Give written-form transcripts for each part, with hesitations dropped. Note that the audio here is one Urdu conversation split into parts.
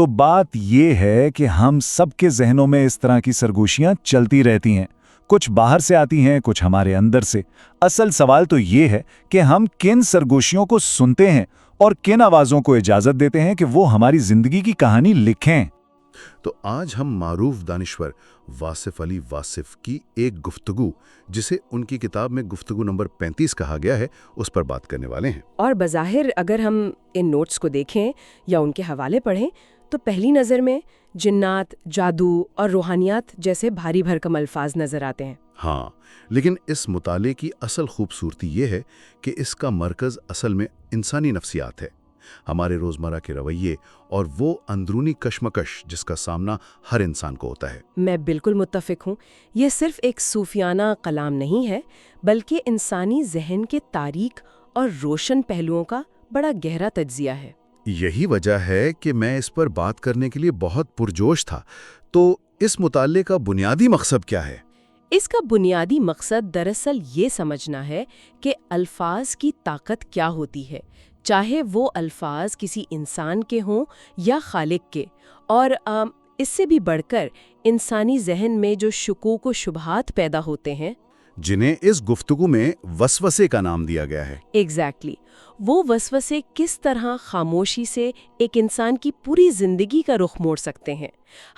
تو بات یہ ہے کہ ہم سب کے ذہنوں میں اس طرح کی سرگوشیاں چلتی رہتی ہیں، کچھ باہر سے آتی ہیں، کچھ ہمارے اندر سے۔ اصل سوال تو یہ ہے کہ ہم کن سرگوشیوں کو سنتے ہیں اور کن آوازوں کو اجازت دیتے ہیں کہ وہ ہماری زندگی کی کہانی لکھیں۔ تو آج ہم معروف دانشور واصف علی واصف کی ایک گفتگو، جسے ان کی کتاب میں گفتگو نمبر 35 کہا گیا ہے، اس پر بات کرنے والے ہیں۔ اور بظاہر اگر ہم ان نوٹس کو دیکھیں یا ان کے حوالے پڑھیں تو پہلی نظر میں جنات، جادو اور روحانیات جیسے بھاری بھرکم الفاظ نظر آتے ہیں۔ ہاں، لیکن اس مطالعے کی اصل خوبصورتی یہ ہے کہ اس کا مرکز اصل میں انسانی نفسیات ہے، ہمارے روزمرہ کے رویے اور وہ اندرونی کشمکش جس کا سامنا ہر انسان کو ہوتا ہے۔ میں بالکل متفق ہوں، یہ صرف ایک صوفیانہ کلام نہیں ہے، بلکہ انسانی ذہن کے تاریک اور روشن پہلوؤں کا بڑا گہرا تجزیہ ہے۔ یہی وجہ ہے کہ میں اس پر بات کرنے کے لیے بہت پرجوش تھا۔ تو اس مطالعے کا بنیادی مقصد کیا ہے؟ اس کا بنیادی مقصد دراصل یہ سمجھنا ہے کہ الفاظ کی طاقت کیا ہوتی ہے، چاہے وہ الفاظ کسی انسان کے ہوں یا خالق کے، اور اس سے بھی بڑھ کر انسانی ذہن میں جو شکوک و شبہات پیدا ہوتے ہیں، جنہیں اس گفتگو میں وسوسے کا نام دیا گیا ہے۔ ایگزیکٹلی، وہ وسوسے کس طرح خاموشی سے ایک انسان کی پوری زندگی کا رخ موڑ سکتے ہیں۔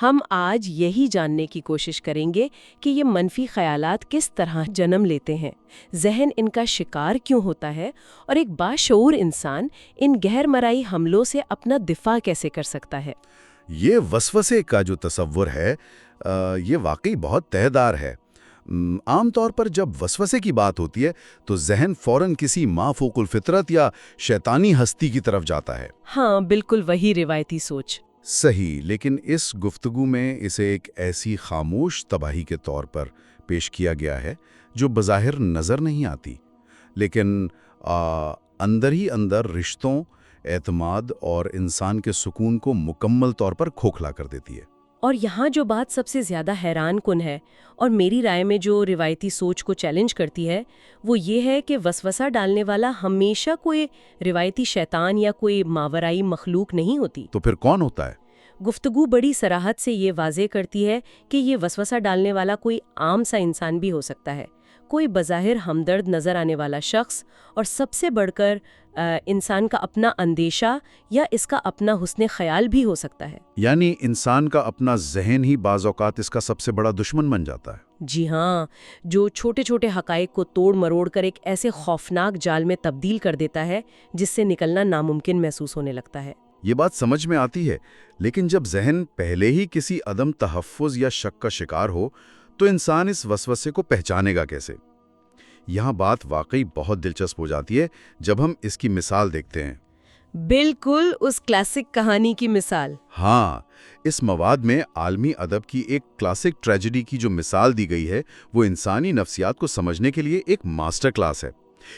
ہم آج یہی جاننے کی کوشش کریں گے کہ یہ منفی خیالات کس طرح جنم لیتے ہیں، ذہن ان کا شکار کیوں ہوتا ہے، اور ایک باشعور انسان ان گہر مرائی حملوں سے اپنا دفاع کیسے کر سکتا ہے۔ یہ وسوسے کا جو تصور ہے یہ واقعی بہت تہ دار ہے۔ عام طور پر جب وسوسے کی بات ہوتی ہے تو ذہن فوراً کسی مافوق الفطرت یا شیطانی ہستی کی طرف جاتا ہے۔ ہاں، بالکل وہی روایتی سوچ۔ صحیح، لیکن اس گفتگو میں اسے ایک ایسی خاموش تباہی کے طور پر پیش کیا گیا ہے جو بظاہر نظر نہیں آتی، لیکن اندر ہی اندر رشتوں، اعتماد اور انسان کے سکون کو مکمل طور پر کھوکھلا کر دیتی ہے۔ اور یہاں جو بات سب سے زیادہ حیران کن ہے اور میری رائے میں جو روایتی سوچ کو چیلنج کرتی ہے، وہ یہ ہے کہ وسوسہ ڈالنے والا ہمیشہ کوئی روایتی شیطان یا کوئی ماورائی مخلوق نہیں ہوتی۔ تو پھر کون ہوتا ہے؟ گفتگو بڑی صراحت سے یہ واضح کرتی ہے کہ یہ وسوسہ ڈالنے والا کوئی عام سا انسان بھی ہو سکتا ہے، کوئی بظاہر ہمدرد نظر آنے والا شخص، اور سب سے بڑھ کر انسان کا اپنا اندیشہ یا اس کا اپنا حسن خیال بھی ہو سکتا ہے۔ یعنی انسان کا اپنا ذہن ہی بعض اوقات اس کا سب سے بڑا دشمن بن جاتا ہے۔ جی ہاں، جو چھوٹے چھوٹے حقائق کو توڑ مروڑ کر ایک ایسے خوفناک جال میں تبدیل کر دیتا ہے جس سے نکلنا ناممکن محسوس ہونے لگتا ہے۔ یہ بات سمجھ میں آتی ہے، لیکن جب ذہن پہلے ہی کسی عدم تحفظ یا شک کا شکار ہو تو انسان اس وسوسے کو پہچانے گا کیسے؟ یہاں بات واقعی بہت دلچسپ ہو جاتی ہے جب ہم اس کی مثال دیکھتے ہیں۔ بالکل اس کلاسک کہانی کی مثال۔ ہاں، اس مواد میں عالمی ادب کی ایک کلاسک ٹریجڈی کی جو مثال دی گئی ہے وہ انسانی نفسیات کو سمجھنے کے لیے ایک ماسٹر کلاس ہے۔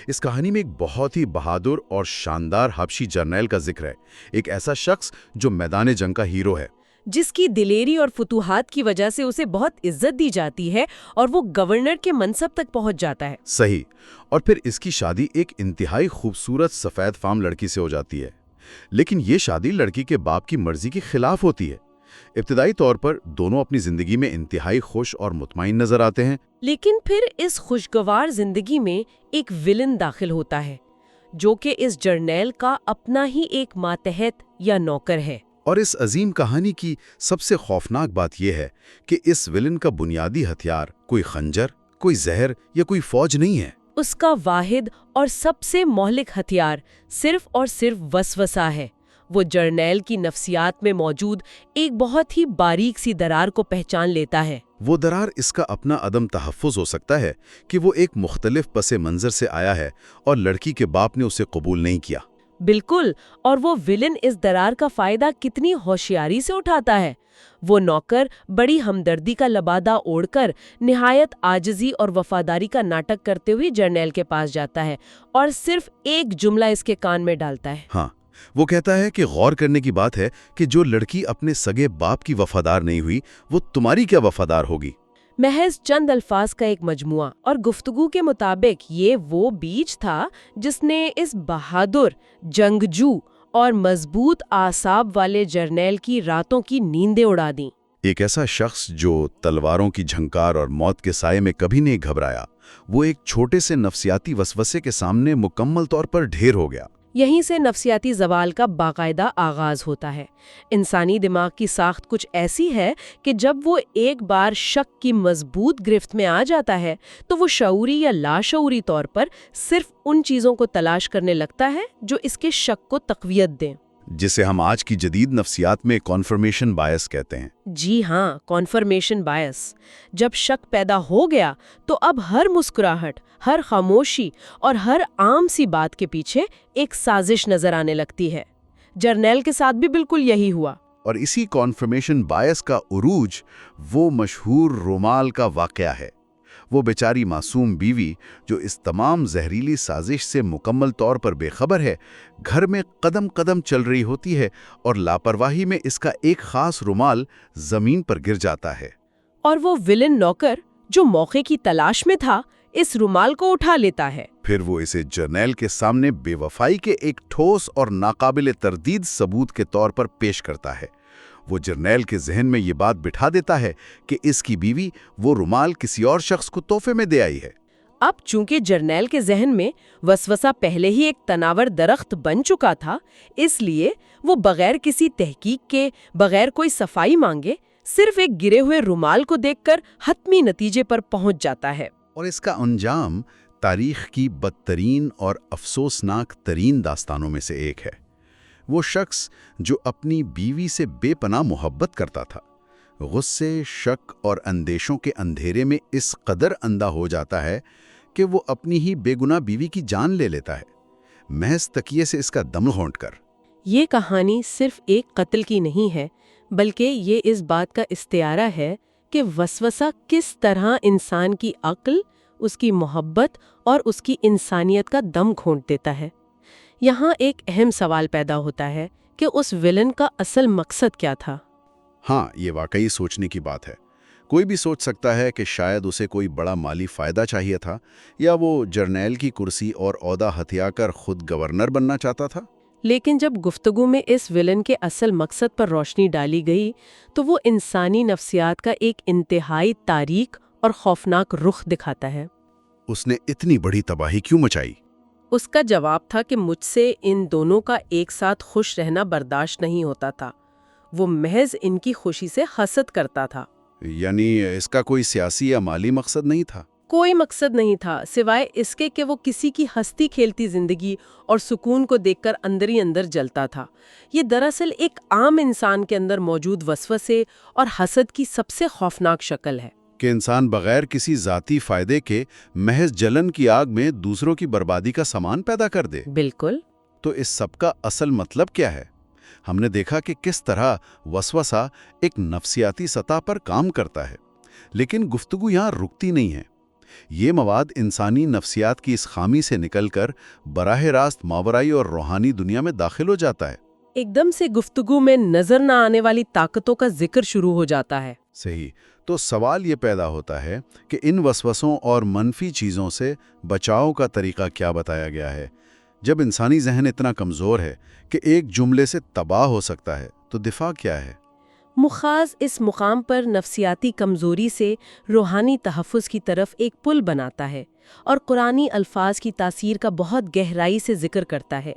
اس کہانی میں ایک بہت ہی بہادر اور شاندار حبشی جرنیل کا ذکر ہے، ایک ایسا شخص جو میدان جنگ کا ہیرو ہے، جس کی دلیری اور فتوحات کی وجہ سے اسے بہت عزت دی جاتی ہے اور وہ گورنر کے منصب تک پہنچ جاتا ہے۔ صحیح، اور پھر اس کی شادی ایک انتہائی خوبصورت سفید فام لڑکی سے ہو جاتی ہے، لیکن یہ شادی لڑکی کے باپ کی مرضی کے خلاف ہوتی ہے۔ ابتدائی طور پر دونوں اپنی زندگی میں انتہائی خوش اور مطمئن نظر آتے ہیں، لیکن پھر اس خوشگوار زندگی میں ایک ویلن داخل ہوتا ہے جو کہ اس جرنیل کا اپنا ہی ایک ماتحت یا نوکر ہے۔ اور اس عظیم کہانی کی سب سے خوفناک بات یہ ہے کہ اس ویلن کا بنیادی ہتھیار کوئی خنجر، کوئی زہر یا کوئی فوج نہیں ہے۔ اس کا واحد اور سب سے مہلک ہتھیار صرف اور صرف وسوسہ ہے۔ وہ جرنیل کی نفسیات میں موجود ایک بہت ہی باریک سی درار کو پہچان لیتا ہے۔ وہ درار اس کا اپنا عدم تحفظ ہو سکتا ہے کہ وہ ایک مختلف پس منظر سے آیا ہے اور لڑکی کے باپ نے اسے قبول نہیں کیا۔ بالکل، اور وہ ویلن اس درار کا فائدہ کتنی ہوشیاری سے اٹھاتا ہے۔ وہ نوکر بڑی ہمدردی کا لبادہ اوڑھ کر نہایت عاجزی اور وفاداری کا ناٹک کرتے ہوئے جرنیل کے پاس جاتا ہے اور صرف ایک جملہ اس کے کان میں ڈالتا ہے۔ ہاں، وہ کہتا ہے کہ غور کرنے کی بات ہے کہ جو لڑکی اپنے سگے باپ کی وفادار نہیں ہوئی وہ تمہاری کیا وفادار ہوگی؟ محض چند الفاظ کا ایک مجموعہ، اور گفتگو کے مطابق یہ وہ بیج تھا جس نے اس بہادر، جنگجو اور مضبوط اعصاب والے جرنیل کی راتوں کی نیندیں اڑا دیں۔ ایک ایسا شخص جو تلواروں کی جھنکار اور موت کے سائے میں کبھی نہیں گھبرایا، وہ ایک چھوٹے سے نفسیاتی وسوسے کے سامنے مکمل طور پر ڈھیر ہو گیا۔ یہیں سے نفسیاتی زوال کا باقاعدہ آغاز ہوتا ہے۔ انسانی دماغ کی ساخت کچھ ایسی ہے کہ جب وہ ایک بار شک کی مضبوط گرفت میں آ جاتا ہے تو وہ شعوری یا لاشعوری طور پر صرف ان چیزوں کو تلاش کرنے لگتا ہے جو اس کے شک کو تقویت دیں۔ جسے ہم آج کی جدید نفسیات میں کانفرمیشن بائس کہتے ہیں۔ جی ہاں، کانفرمیشن بائس۔ جب شک پیدا ہو گیا تو اب ہر مسکراہٹ، ہر خاموشی اور ہر عام سی بات کے پیچھے ایک سازش نظر آنے لگتی ہے۔ جرنیل کے ساتھ بھی بالکل یہی ہوا۔ اور اسی کانفرمیشن بائس کا عروج وہ مشہور رومال کا واقعہ ہے۔ وہ بیچاری معصوم بیوی جو اس تمام زہریلی سازش سے مکمل طور پر بے خبر ہے، گھر میں قدم قدم چل رہی ہوتی ہے اور لاپرواہی میں اس کا ایک خاص رومال زمین پر گر جاتا ہے۔ اور وہ ویلن نوکر جو موقع کی تلاش میں تھا اس رومال کو اٹھا لیتا ہے۔ پھر وہ اسے جرنیل کے سامنے بے وفائی کے ایک ٹھوس اور ناقابل تردید ثبوت کے طور پر پیش کرتا ہے۔ وہ جرنیل کے ذہن میں یہ بات بٹھا دیتا ہے کہ اس کی بیوی وہ رومال کسی اور شخص کو تحفے میں دے آئی ہے۔ اب چونکہ جرنیل کے ذہن میں وسوسہ پہلے ہی ایک تناور درخت بن چکا تھا، اس لیے وہ بغیر کسی تحقیق کے، بغیر کوئی صفائی مانگے، صرف ایک گرے ہوئے رومال کو دیکھ کر حتمی نتیجے پر پہنچ جاتا ہے۔ اور اس کا انجام تاریخ کی بدترین اور افسوسناک ترین داستانوں میں سے ایک ہے۔ وہ شخص جو اپنی بیوی سے بے پناہ محبت کرتا تھا، غصے، شک اور اندیشوں کے اندھیرے میں اس قدر اندھا ہو جاتا ہے کہ وہ اپنی ہی بے گناہ بیوی کی جان لے لیتا ہے، محض تکیے سے اس کا دم گھونٹ کر۔ یہ کہانی صرف ایک قتل کی نہیں ہے، بلکہ یہ اس بات کا استعارہ ہے کہ وسوسہ کس طرح انسان کی عقل، اس کی محبت اور اس کی انسانیت کا دم گھونٹ دیتا ہے۔ یہاں ایک اہم سوال پیدا ہوتا ہے کہ اس ویلن کا اصل مقصد کیا تھا؟ ہاں، یہ واقعی سوچنے کی بات ہے۔ کوئی بھی سوچ سکتا ہے کہ شاید اسے کوئی بڑا مالی فائدہ چاہیے تھا، یا وہ جرنیل کی کرسی اور عہدہ ہتھیا کر خود گورنر بننا چاہتا تھا۔ لیکن جب گفتگو میں اس ویلن کے اصل مقصد پر روشنی ڈالی گئی تو وہ انسانی نفسیات کا ایک انتہائی تاریک اور خوفناک رخ دکھاتا ہے۔ اس نے اتنی بڑی تباہی کیوں مچائی؟ اس کا جواب تھا کہ مجھ سے ان دونوں کا ایک ساتھ خوش رہنا برداشت نہیں ہوتا تھا۔ وہ محض ان کی خوشی سے حسد کرتا تھا۔ یعنی اس کا کوئی سیاسی یا مالی مقصد نہیں تھا؟ کوئی مقصد نہیں تھا سوائے اس کے کہ وہ کسی کی ہستی کھیلتی زندگی اور سکون کو دیکھ کر اندر ہی اندر جلتا تھا۔ یہ دراصل ایک عام انسان کے اندر موجود وسوسے اور حسد کی سب سے خوفناک شکل ہے۔ کہ انسان بغیر کسی ذاتی فائدے کے محض جلن کی آگ میں دوسروں کی بربادی کا سامان پیدا کر دے۔ بالکل۔ تو اس سب کا اصل مطلب کیا ہے؟ ہم نے دیکھا کہ کس طرح وسوسہ ایک نفسیاتی سطح پر کام کرتا ہے، لیکن گفتگو یہاں رکتی نہیں ہے۔ یہ مواد انسانی نفسیات کی اس خامی سے نکل کر براہ راست ماورائی اور روحانی دنیا میں داخل ہو جاتا ہے۔ ایک دم سے گفتگو میں نظر نہ آنے والی طاقتوں کا ذکر شروع ہو جاتا ہے۔ صحیح۔ تو سوال یہ پیدا ہوتا ہے کہ ان وسوسوں اور منفی چیزوں سے بچاؤ کا طریقہ کیا بتایا گیا ہے؟ جب انسانی ذہن اتنا کمزور ہے کہ ایک جملے سے تباہ ہو سکتا ہے، تو دفاع کیا ہے؟ مخاز اس مقام پر نفسیاتی کمزوری سے روحانی تحفظ کی طرف ایک پل بناتا ہے اور قرآنی الفاظ کی تاثیر کا بہت گہرائی سے ذکر کرتا ہے۔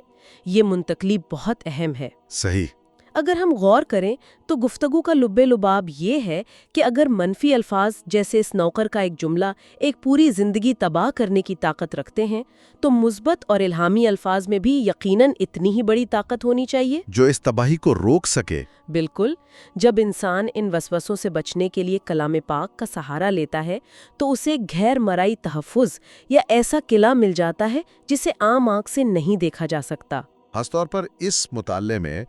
یہ منتقلی بہت اہم ہے۔ صحیح۔ اگر ہم غور کریں تو گفتگو کا لب لباب یہ ہے کہ اگر منفی الفاظ جیسے اس نوکر کا ایک جملہ ایک پوری زندگی تباہ کرنے کی طاقت رکھتے ہیں، تو مثبت اور الہامی الفاظ میں بھی یقیناً اتنی ہی بڑی طاقت ہونی چاہیے جو اس تباہی کو روک سکے۔ بالکل۔ جب انسان ان وسوسوں سے بچنے کے لیے کلام پاک کا سہارا لیتا ہے تو اسے غیر مرئی تحفظ یا ایسا قلعہ مل جاتا ہے جسے عام آنکھ سے نہیں دیکھا جا سکتا۔ خاص طور پر اس مطالعے میں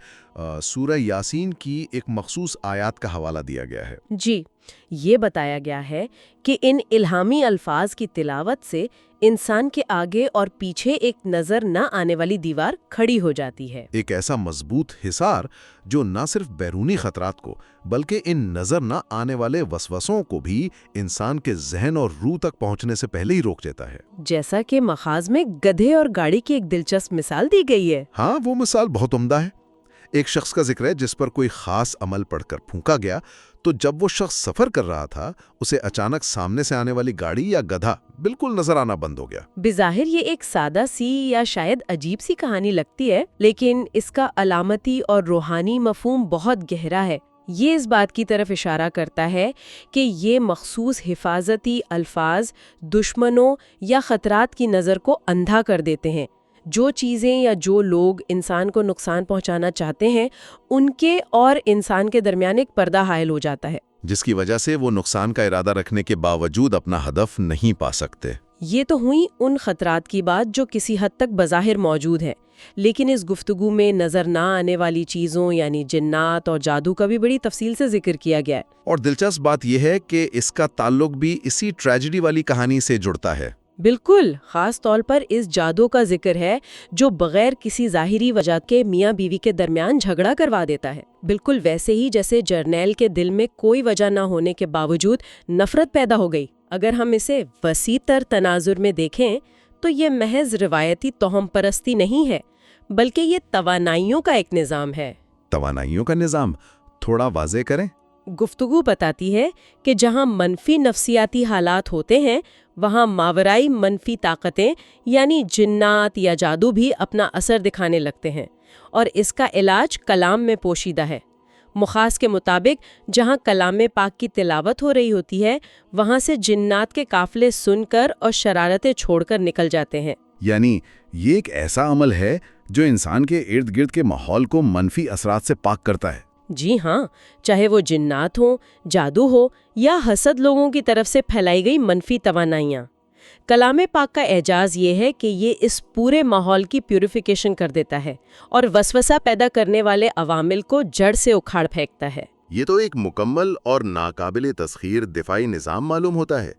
سورہ یاسین کی ایک مخصوص آیات کا حوالہ دیا گیا ہے۔ جی، یہ بتایا گیا ہے کہ ان الہامی الفاظ کی تلاوت سے انسان کے آگے اور پیچھے ایک نظر نہ آنے والی دیوار کھڑی ہو جاتی ہے، ایک ایسا مضبوط حصار جو نہ صرف بیرونی خطرات کو بلکہ ان نظر نہ آنے والے وسوسوں کو بھی انسان کے ذہن اور روح تک پہنچنے سے پہلے ہی روک دیتا ہے۔ جیسا کہ ماخذ میں گدھے اور گاڑی کی ایک دلچسپ مثال دی گئی ہے۔ ہاں، وہ مثال بہت عمدہ ہے۔ ایک شخص کا ذکر ہے جس پر کوئی خاص عمل پڑھ کر پھونکا گیا، تو جب وہ شخص سفر کر رہا تھا اسے اچانک سامنے سے آنے والی گاڑی یا گدھا بالکل نظر آنا بند ہو گیا۔ بظاہر یہ ایک سادہ سی یا شاید عجیب سی کہانی لگتی ہے، لیکن اس کا علامتی اور روحانی مفہوم بہت گہرا ہے۔ یہ اس بات کی طرف اشارہ کرتا ہے کہ یہ مخصوص حفاظتی الفاظ دشمنوں یا خطرات کی نظر کو اندھا کر دیتے ہیں۔ جو چیزیں یا جو لوگ انسان کو نقصان پہنچانا چاہتے ہیں ان کے اور انسان کے درمیان ایک پردہ حائل ہو جاتا ہے، جس کی وجہ سے وہ نقصان کا ارادہ رکھنے کے باوجود اپنا ہدف نہیں پا سکتے۔ یہ تو ہوئی ان خطرات کی بات جو کسی حد تک بظاہر موجود ہیں، لیکن اس گفتگو میں نظر نہ آنے والی چیزوں یعنی جنات اور جادو کا بھی بڑی تفصیل سے ذکر کیا گیا ہے۔ اور دلچسپ بات یہ ہے کہ اس کا تعلق بھی اسی ٹریجڈی والی کہانی سے جڑتا ہے۔ بالکل، خاص طور پر اس جادو کا ذکر ہے جو بغیر کسی ظاہری وجہ کے میاں بیوی کے درمیان جھگڑا کروا دیتا ہے، بالکل ویسے ہی جیسے جرنیل کے دل میں کوئی وجہ نہ ہونے کے باوجود نفرت پیدا ہو گئی۔ اگر ہم اسے وسیع تر تناظر میں دیکھیں تو یہ محض روایتی توہم پرستی نہیں ہے، بلکہ یہ توانائیوں کا ایک نظام ہے۔ توانائیوں کا نظام تھوڑا واضح کریں۔ گفتگو بتاتی ہے کہ جہاں منفی نفسیاتی حالات ہوتے ہیں وہاں ماورائی منفی طاقتیں یعنی جنات یا جادو بھی اپنا اثر دکھانے لگتے ہیں، اور اس کا علاج کلام میں پوشیدہ ہے۔ مخاص کے مطابق جہاں کلام پاک کی تلاوت ہو رہی ہوتی ہے وہاں سے جنات کے قافلے سن کر اور شرارتیں چھوڑ کر نکل جاتے ہیں۔ یعنی یہ ایک ایسا عمل ہے جو انسان کے ارد گرد کے ماحول کو منفی اثرات سے پاک کرتا ہے۔ جی ہاں، چاہے وہ جنات ہوں، جادو ہو یا حسد لوگوں کی طرف سے پھیلائی گئی منفی توانائیاں۔ کلام پاک کا اعجاز یہ ہے کہ یہ اس پورے ماحول کی پیوریفیکیشن کر دیتا ہے اور وسوسہ پیدا کرنے والے عوامل کو جڑ سے اکھاڑ پھینکتا ہے۔ یہ تو ایک مکمل اور ناقابل تسخیر دفاعی نظام معلوم ہوتا ہے،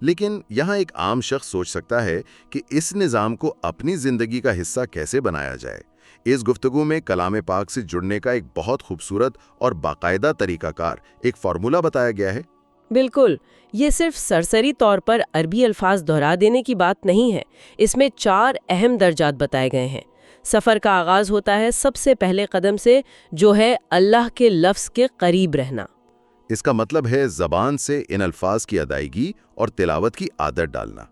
لیکن یہاں ایک عام شخص سوچ سکتا ہے کہ اس نظام کو اپنی زندگی کا حصہ کیسے بنایا جائے۔ اس گفتگو میں کلام پاک سے جڑنے کا ایک بہت خوبصورت اور باقاعدہ طریقہ کار، ایک فارمولہ بتایا گیا ہے۔ بالکل، یہ صرف سرسری طور پر عربی الفاظ دہرا دینے کی بات نہیں ہے، اس میں 4 اہم درجات بتائے گئے ہیں۔ سفر کا آغاز ہوتا ہے سب سے پہلے قدم سے، جو ہے اللہ کے لفظ کے قریب رہنا۔ اس کا مطلب ہے زبان سے ان الفاظ کی ادائیگی اور تلاوت کی عادت ڈالنا۔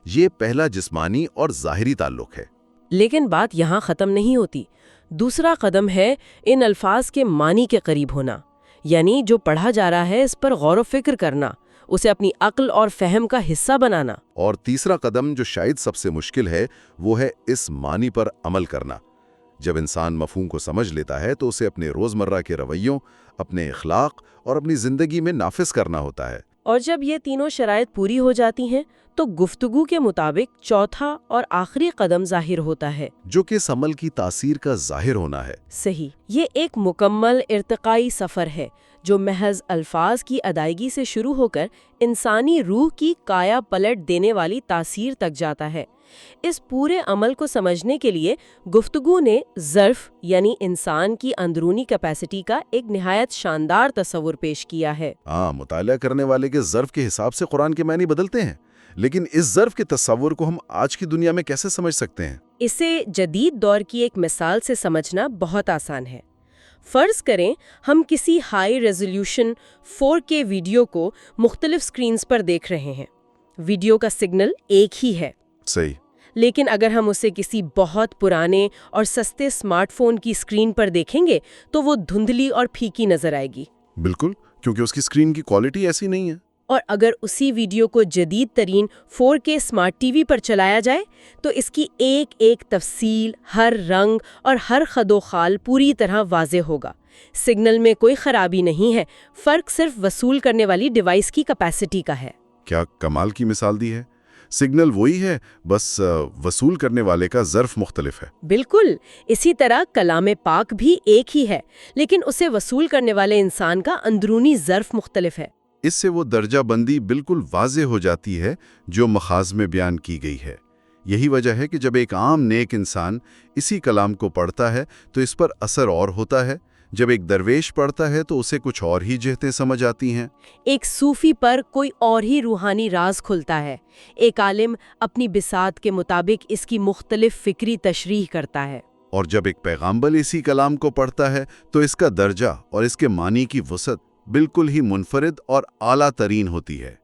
یہ پہلا جسمانی اور ظاہری تعلق ہے۔ لیکن بات یہاں ختم نہیں ہوتی۔ دوسرا قدم ہے ان الفاظ کے معنی کے قریب ہونا، یعنی جو پڑھا جا رہا ہے اس پر غور و فکر کرنا، اسے اپنی عقل اور فہم کا حصہ بنانا۔ اور تیسرا قدم جو شاید سب سے مشکل ہے وہ ہے اس معنی پر عمل کرنا۔ جب انسان مفہوم کو سمجھ لیتا ہے تو اسے اپنے روزمرہ کے رویوں، اپنے اخلاق اور اپنی زندگی میں نافذ کرنا ہوتا ہے۔ اور جب یہ تینوں شرائط پوری ہو جاتی ہیں تو گفتگو کے مطابق چوتھا اور آخری قدم ظاہر ہوتا ہے، جو کہ اس عمل کی تاثیر کا ظاہر ہونا ہے۔ صحیح، یہ ایک مکمل ارتقائی سفر ہے جو محض الفاظ کی ادائیگی سے شروع ہو کر انسانی روح کی کایا پلٹ دینے والی تاثیر تک جاتا ہے۔ اس پورے عمل کو سمجھنے کے لیے گفتگو نے ظرف یعنی انسان کی اندرونی کیپیسٹی کا ایک نہایت شاندار تصور پیش کیا ہے۔ مطالعہ کرنے والے کے ظرف کے حساب سے قرآن کے معنی بدلتے ہیں، لیکن اس ظرف کے تصور کو ہم آج کی دنیا میں کیسے سمجھ سکتے ہیں؟ اسے جدید دور کی ایک مثال سے سمجھنا بہت آسان ہے۔ فرض کریں ہم کسی ہائی ریزولوشن 4K ویڈیو کو مختلف سکرینز پر دیکھ رہے ہیں۔ ویڈیو کا سگنل ایک ہی ہے، صحیح، لیکن اگر ہم اسے کسی بہت پرانے اور سستے سمارٹ فون کی سکرین پر دیکھیں گے تو وہ دھندلی اور پھیکی نظر آئے گی۔ بالکل، کیونکہ اس کی سکرین کی کوالٹی ایسی نہیں ہے۔ اور اگر اسی ویڈیو کو جدید ترین 4K سمارٹ ٹی وی پر چلایا جائے تو اس کی ایک ایک تفصیل، ہر رنگ اور ہر خد و خال پوری طرح واضح ہوگا۔ سگنل میں کوئی خرابی نہیں ہے، فرق صرف وصول کرنے والی ڈیوائس کی کیپیسٹی کا ہے۔ کیا کمال کی مثال دی ہے! سگنل وہی ہے، بس وصول کرنے والے کا ظرف مختلف ہے۔ بالکل، اسی طرح کلام پاک بھی ایک ہی ہے، لیکن اسے وصول کرنے والے انسان کا اندرونی ظرف مختلف ہے۔ اس سے وہ درجہ بندی بالکل واضح ہو جاتی ہے جو مخاز میں بیان کی گئی ہے۔ یہی وجہ ہے کہ جب ایک عام نیک انسان اسی کلام کو پڑھتا ہے تو اس پر اثر اور ہوتا ہے، جب ایک درویش پڑھتا ہے تو اسے کچھ اور ہی جہتیں سمجھ آتی ہیں۔ ایک صوفی پر کوئی اور ہی روحانی راز کھلتا ہے، ایک عالم اپنی بساط کے مطابق اس کی مختلف فکری تشریح کرتا ہے، اور جب ایک پیغامبر اسی کلام کو پڑھتا ہے تو اس کا درجہ اور اس کے معنی کی وسعت بالکل ہی منفرد اور اعلیٰ ترین ہوتی ہے۔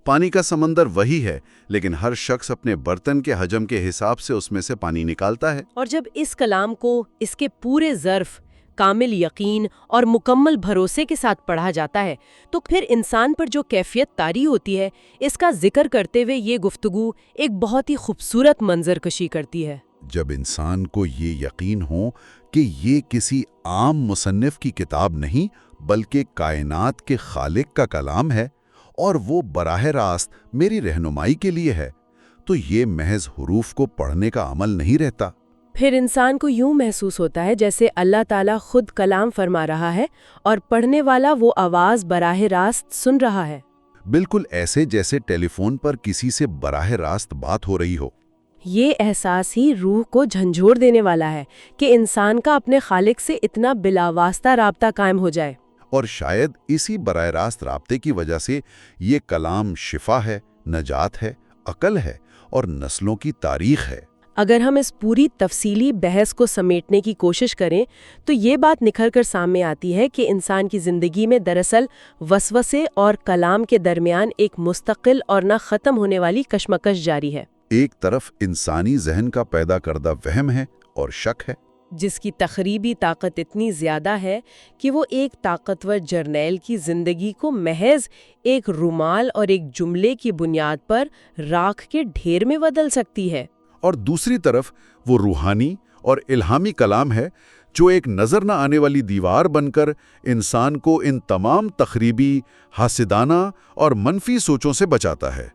پانی کا سمندر وہی ہے، لیکن ہر شخص اپنے برتن کے حجم کے حساب سے اس میں سے پانی نکالتا ہے۔ اور جب اس کلام کو اس کے پورے ظرف، کامل یقین اور مکمل بھروسے کے ساتھ پڑھا جاتا ہے تو پھر انسان پر جو کیفیت طاری ہوتی ہے، اس کا ذکر کرتے ہوئے یہ گفتگو ایک بہت ہی خوبصورت منظر کشی کرتی ہے۔ جب انسان کو یہ یقین ہو کہ یہ کسی عام مصنف کی کتاب نہیں بلکہ کائنات کے خالق کا کلام ہے اور وہ براہ راست میری رہنمائی کے لیے ہے، تو یہ محض حروف کو پڑھنے کا عمل نہیں رہتا۔ پھر انسان کو یوں محسوس ہوتا ہے جیسے اللہ تعالیٰ خود کلام فرما رہا ہے اور پڑھنے والا وہ آواز براہ راست سن رہا ہے۔ بالکل ایسے جیسے ٹیلی فون پر کسی سے براہ راست بات ہو رہی ہو۔ یہ احساس ہی روح کو جھنجھوڑ دینے والا ہے کہ انسان کا اپنے خالق سے اتنا بلا واسطہ رابطہ قائم ہو جائے۔ اور شاید اسی براہ راست رابطے کی وجہ سے یہ کلام شفا ہے، نجات ہے، عقل ہے اور نسلوں کی تاریخ ہے۔ اگر ہم اس پوری تفصیلی بحث کو سمیٹنے کی کوشش کریں تو یہ بات نکھر کر سامنے آتی ہے کہ انسان کی زندگی میں دراصل وسوسے اور کلام کے درمیان ایک مستقل اور نہ ختم ہونے والی کشمکش جاری ہے۔ ایک طرف انسانی ذہن کا پیدا کردہ وہم ہے اور شک ہے، جس کی تخریبی طاقت اتنی زیادہ ہے کہ وہ ایک طاقتور جرنیل کی زندگی کو محض ایک رومال اور ایک جملے کی بنیاد پر راکھ کے ڈھیر میں بدل سکتی ہے۔ اور دوسری طرف وہ روحانی اور الہامی کلام ہے جو ایک نظر نہ آنے والی دیوار بن کر انسان کو ان تمام تخریبی، حاسدانہ اور منفی سوچوں سے بچاتا ہے۔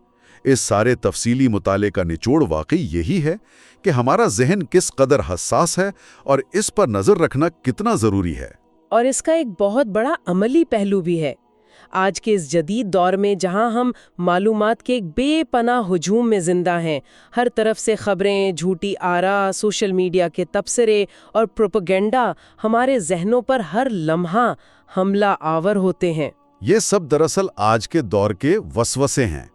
اس سارے تفصیلی مطالعے کا نچوڑ واقعی یہی ہے کہ ہمارا ذہن کس قدر حساس ہے اور اس پر نظر رکھنا کتنا ضروری ہے۔ اور اس کا ایک بہت بڑا عملی پہلو بھی ہے۔ آج کے اس جدید دور میں جہاں ہم معلومات کے ایک بے پناہ ہجوم میں زندہ ہیں، ہر طرف سے خبریں، جھوٹی آراء، سوشل میڈیا کے تبصرے اور پروپیگنڈا ہمارے ذہنوں پر ہر لمحہ حملہ آور ہوتے ہیں۔ یہ سب دراصل آج کے دور کے وسوسے ہیں۔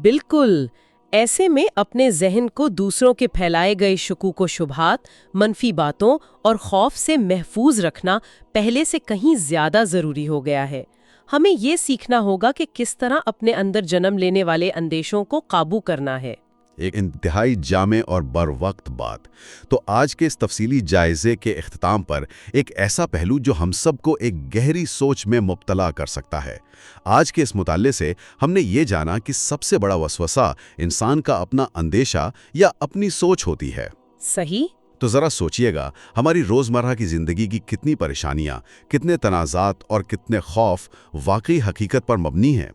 بالکل۔ ایسے میں اپنے ذہن کو دوسروں کے پھیلائے گئے شکوک و شبہات، منفی باتوں اور خوف سے محفوظ رکھنا پہلے سے کہیں زیادہ ضروری ہو گیا ہے۔ ہمیں یہ سیکھنا ہوگا کہ کس طرح اپنے اندر جنم لینے والے اندیشوں کو قابو کرنا ہے۔ ایک انتہائی جامع اور بروقت بات۔ تو آج کے اس تفصیلی جائزے کے اختتام پر ایک ایسا پہلو جو ہم سب کو ایک گہری سوچ میں مبتلا کر سکتا ہے۔ آج کے اس مطالعے سے ہم نے یہ جانا کہ سب سے بڑا وسوسہ انسان کا اپنا اندیشہ یا اپنی سوچ ہوتی ہے۔ صحیح؟ تو ذرا سوچئے گا، ہماری روزمرہ کی زندگی کی کتنی پریشانیاں، کتنے تنازعات اور کتنے خوف واقعی حقیقت پر مبنی ہیں،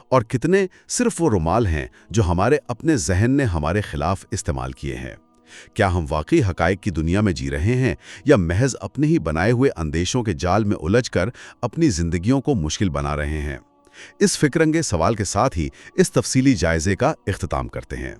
اور کتنے صرف وہ رومال ہیں جو ہمارے اپنے ذہن نے ہمارے خلاف استعمال کیے ہیں۔ کیا ہم واقعی حقائق کی دنیا میں جی رہے ہیں یا محض اپنے ہی بنائے ہوئے اندیشوں کے جال میں الجھ کر اپنی زندگیوں کو مشکل بنا رہے ہیں؟ اس فکرنگے سوال کے ساتھ ہی اس تفصیلی جائزے کا اختتام کرتے ہیں۔